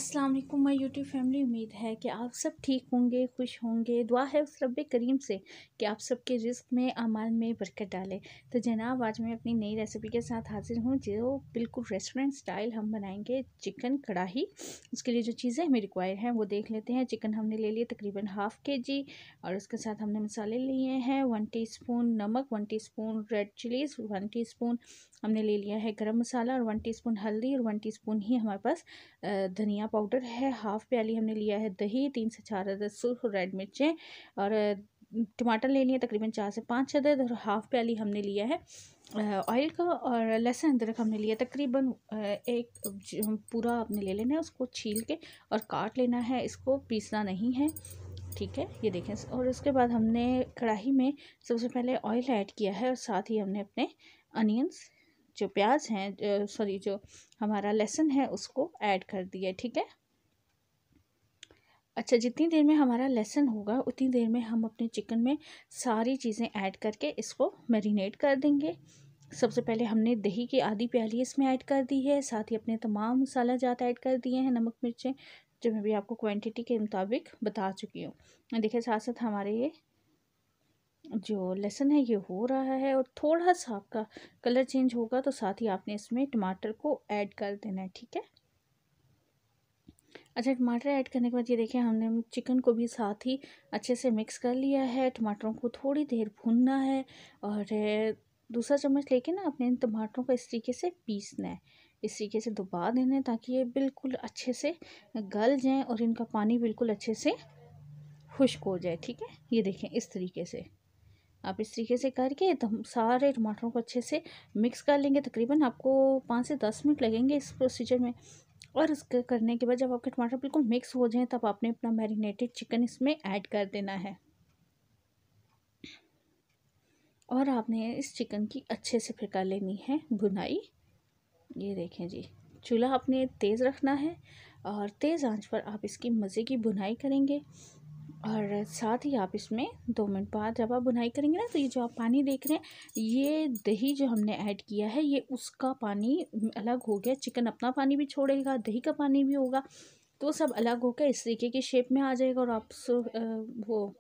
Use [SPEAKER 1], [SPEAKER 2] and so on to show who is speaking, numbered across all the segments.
[SPEAKER 1] अस्सलाम वालेकुम my YouTube family. उम्मीद है कि आप सब ठीक होंगे, खुश होंगे। दुआ है उस रब्बे करीम से कि आप सबके रिस्क में, अमाल में बरकत डाले। तो जनाब, आज मैं अपनी नई रेसिपी के साथ हाजिर हूँ जो बिल्कुल रेस्टोरेंट स्टाइल हम बनाएंगे चिकन कढ़ाई। उसके लिए जो चीज़ें हमें रिक्वायर हैं वो देख लेते हैं। चिकन हमने ले लिया तकरीबन ½ kg और उसके साथ हमने मसाले लिए हैं 1 टीस्पून नमक, 1 टीस्पून रेड चिलीज़, 1 टीस्पून हमने ले लिया है गरम मसाला और 1 टीस्पून हल्दी और 1 टीस्पून ही हमारे पास धनिया पाउडर है। ½ प्याली हमने लिया है दही, 3 से 4 अदद सुर्ख रेड मिर्चें और टमाटर ले लिए तकरीबन 4 से 5 अदद और ½ प्याली हमने लिया है ऑयल का। और लहसुन अदरक हमने लिया तकरीबन एक पूरा आपने ले लेना है, उसको छील के और काट लेना है, इसको पीसना नहीं है, ठीक है। ये देखें। और उसके बाद हमने कढ़ाई में सबसे पहले ऑयल ऐड किया है और साथ ही हमने अपने अनियंस जो प्याज हैं जो हमारा लहसुन है उसको ऐड कर दिया, ठीक है। अच्छा, जितनी देर में हमारा लहसुन होगा उतनी देर में हम अपने चिकन में सारी चीज़ें ऐड करके इसको मैरिनेट कर देंगे। सबसे पहले हमने दही की आधी प्याली इसमें ऐड कर दी है, साथ ही अपने तमाम मसाला जात ऐड कर दिए हैं, नमक मिर्चें जो मैं भी आपको क्वांटिटी के मुताबिक बता चुकी हूँ। देखिए, साथ साथ हमारे ये जो लहसुन है ये हो रहा है और थोड़ा सा आपका कलर चेंज होगा तो साथ ही आपने इसमें टमाटर को ऐड कर देना है, ठीक है। अच्छा, टमाटर ऐड करने के बाद ये देखें हमने चिकन को भी साथ ही अच्छे से मिक्स कर लिया है। टमाटरों को थोड़ी देर भूनना है और दूसरा चम्मच लेके ना अपने इन टमाटरों को इस तरीके से पीसना है, इस तरीके से दबा देना है ताकि ये बिल्कुल अच्छे से गल जाएं और इनका पानी बिल्कुल अच्छे से खुश्क हो जाए, ठीक है। ये देखें, इस तरीके से आप इस तरीके से करके सारे टमाटरों को अच्छे से मिक्स कर लेंगे। तकरीबन आपको 5 से 10 मिनट लगेंगे इस प्रोसीजर में। और इसके करने के बाद जब आपके टमाटर बिल्कुल मिक्स हो जाएं तब आपने अपना मैरिनेटेड चिकन इसमें ऐड कर देना है और आपने इस चिकन की अच्छे से फिर कर लेनी है भुनाई। ये देखें जी, चूल्हा आपने तेज़ रखना है और तेज़ आंच पर आप इसकी मज़े की भुनाई करेंगे। और साथ ही आप इसमें 2 मिनट बाद जब आप बुनाई करेंगे ना तो ये जो आप पानी देख रहे हैं ये दही जो हमने ऐड किया है ये उसका पानी अलग हो गया। चिकन अपना पानी भी छोड़ेगा, दही का पानी भी होगा, तो सब अलग होकर इस तरीके की शेप में आ जाएगा। और आप वो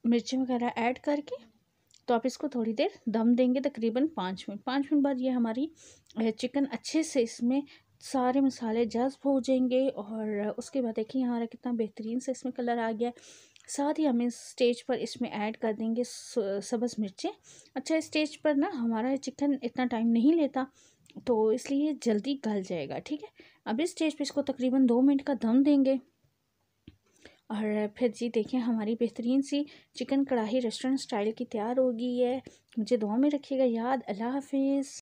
[SPEAKER 1] मिर्ची वगैरह ऐड करके तो आप इसको थोड़ी देर दम देंगे तकरीबन 5 मिनट। 5 मिनट बाद ये हमारी चिकन अच्छे से इसमें सारे मसाले जज्ब हो जाएंगे और उसके बाद देखिए हमारा कितना बेहतरीन से इसमें कलर आ गया। साथ ही हम इस स्टेज पर इसमें ऐड कर देंगे सब्ज़ मिर्चें। अच्छा, इस स्टेज पर ना हमारा चिकन इतना टाइम नहीं लेता तो इसलिए जल्दी गल जाएगा, ठीक है। अब इस स्टेज पर इसको तकरीबन 2 मिनट का दम देंगे और फिर जी देखिए हमारी बेहतरीन सी चिकन कढ़ाई रेस्टोरेंट स्टाइल की तैयार हो गई है। मुझे दुआ में रखिएगा याद। अल्लाह हाफिज़।